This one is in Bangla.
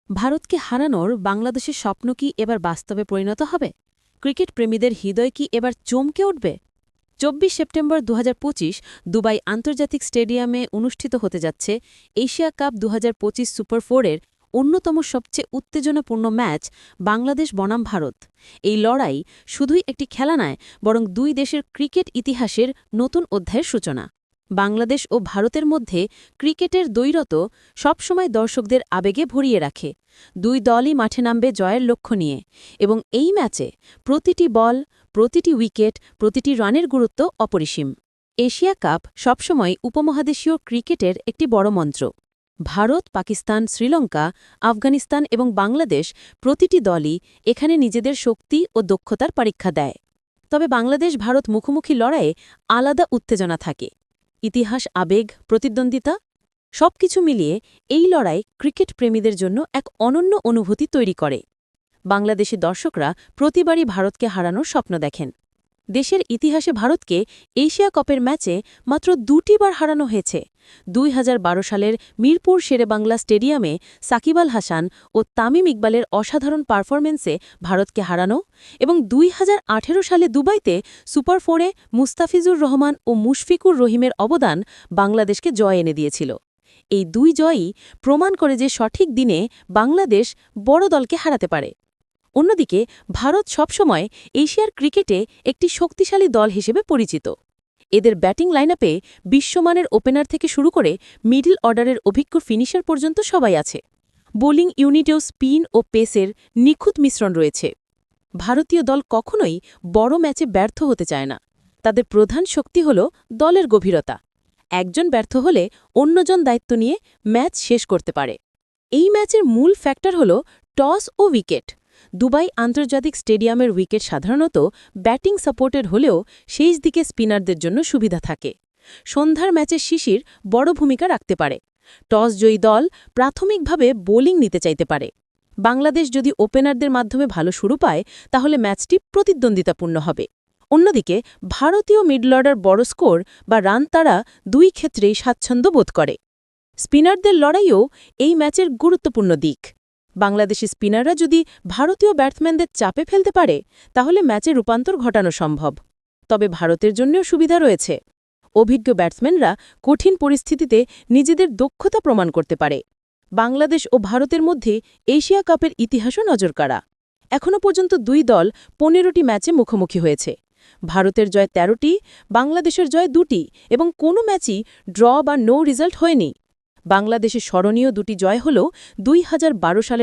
ভারতকে হারানোর বাংলাদেশের স্বপ্ন কি এবার বাস্তবে পরিণত হবে? ক্রিকেট প্রেমীদের হৃদয় কি এবার চমকে উঠবে? ২৪ সেপ্টেম্বর ২০২৫ দুবাই আন্তর্জাতিক স্টেডিয়ামে অনুষ্ঠিত হতে যাচ্ছে এশিয়া কাপ ২০২৫ সুপার ফোরের অন্যতম সবচেয়ে উত্তেজনাপূর্ণ ম্যাচ বাংলাদেশ বনাম ভারত। এই লড়াই শুধুই একটি খেলা নয়, বরং দুই দেশের ক্রিকেট ইতিহাসের নতুন অধ্যায়ের সূচনা। বাংলাদেশ ও ভারতের মধ্যে ক্রিকেটের দ্বৈরথ সবসময় দর্শকদের আবেগে ভরিয়ে রাখে। দুই দলই মাঠে নামবে জয়ের লক্ষ্য নিয়ে, এবং এই ম্যাচে প্রতিটি বল, প্রতিটি উইকেট, প্রতিটি রানের গুরুত্ব অপরিসীম। এশিয়া কাপ সবসময় উপমহাদেশীয় ক্রিকেটের একটি বড় মন্ত্র। ভারত, পাকিস্তান, শ্রীলঙ্কা, আফগানিস্তান এবং বাংলাদেশ প্রতিটি দলই এখানে নিজেদের শক্তি ও দক্ষতার পরীক্ষা দেয়। তবে বাংলাদেশ ভারত মুখোমুখি লড়াইয়ে আলাদা উত্তেজনা থাকে। ইতিহাস, আবেগ, প্রতিদ্বন্দ্বিতা সবকিছু মিলিয়ে এই লড়াই ক্রিকেট প্রেমীদের জন্য এক অনন্য অনুভূতি তৈরি করে। বাংলাদেশি দর্শকরা প্রতিবারই ভারতকে হারানোর স্বপ্ন দেখেন। দেশের ইতিহাসে ভারতকে এশিয়া কাপের ম্যাচে মাত্র ২টি বার হারানো হয়েছে। ২০১২ সালের মিরপুর শেরেবাংলা স্টেডিয়ামে সাকিব আল হাসান ও তামিম ইকবালের অসাধারণ পারফরমেন্সে ভারতকে হারানো, এবং ২০১৮ সালে দুবাইতে সুপার ফোরে মুস্তাফিজুর রহমান ও মুশফিকুর রহিমের অবদান বাংলাদেশকে জয় এনে দিয়েছিল। এই দুই জয়ই প্রমাণ করে যে সঠিক দিনে বাংলাদেশ বড় দলকে হারাতে পারে। অন্যদিকে ভারত সবসময় এশিয়ার ক্রিকেটে একটি শক্তিশালী দল হিসেবে পরিচিত। এদের ব্যাটিং লাইনআপে বিশ্বমানের ওপেনার থেকে শুরু করে মিডল অর্ডারের অভিজ্ঞ ফিনিশার পর্যন্ত সবাই আছে। বোলিং ইউনিটেও স্পিন ও পেসের নিখুঁত মিশ্রণ রয়েছে। ভারতীয় দল কখনোই বড় ম্যাচে ব্যর্থ হতে চায় না। তাদের প্রধান শক্তি হল দলের গভীরতা। একজন ব্যর্থ হলে অন্যজন দায়িত্ব নিয়ে ম্যাচ শেষ করতে পারে। এই ম্যাচের মূল ফ্যাক্টর হল টস ও উইকেট। দুবাই আন্তর্জাতিক স্টেডিয়ামের উইকেট সাধারণত ব্যাটিং সাপোর্টেড হলেও শেষ দিকে স্পিনারদের জন্য সুবিধা থাকে। সন্ধ্যার ম্যাচের শিশির বড় ভূমিকা রাখতে পারে। টস জয়ী দল প্রাথমিকভাবে বোলিং নিতে চাইতে পারে। বাংলাদেশ যদি ওপেনারদের মাধ্যমে ভালো শুরু পায়, তাহলে ম্যাচটি প্রতিদ্বন্দ্বিতাপূর্ণ হবে। অন্যদিকে ভারতীয় মিডল অর্ডার বড় স্কোর বা রান তারা দুই ক্ষেত্রেই স্বাচ্ছন্দ্য বোধ করে। স্পিনারদের লড়াইও এই ম্যাচের গুরুত্বপূর্ণ দিক। বাংলাদেশি স্পিনাররা যদি ভারতীয় ব্যাটসম্যানদের চাপে ফেলতে পারে, তাহলে ম্যাচে রূপান্তর ঘটানো সম্ভব। তবে ভারতের জন্যও সুবিধা রয়েছে। অভিজ্ঞ ব্যাটসম্যানরা কঠিন পরিস্থিতিতে নিজেদের দক্ষতা প্রমাণ করতে পারে। বাংলাদেশ ও ভারতের মধ্যে এশিয়া কাপের ইতিহাসও নজরকাড়া। এখনও পর্যন্ত দুই দল ১৫টি ম্যাচে মুখোমুখি হয়েছে। ভারতের জয় ১৩টি, বাংলাদেশের জয় ২টি, এবং কোনো ম্যাচই ড্র বা নো রেজাল্ট হয়নি। বাংলাদেশের স্মরণীয় দুটি জয় হল ২০১২ সালের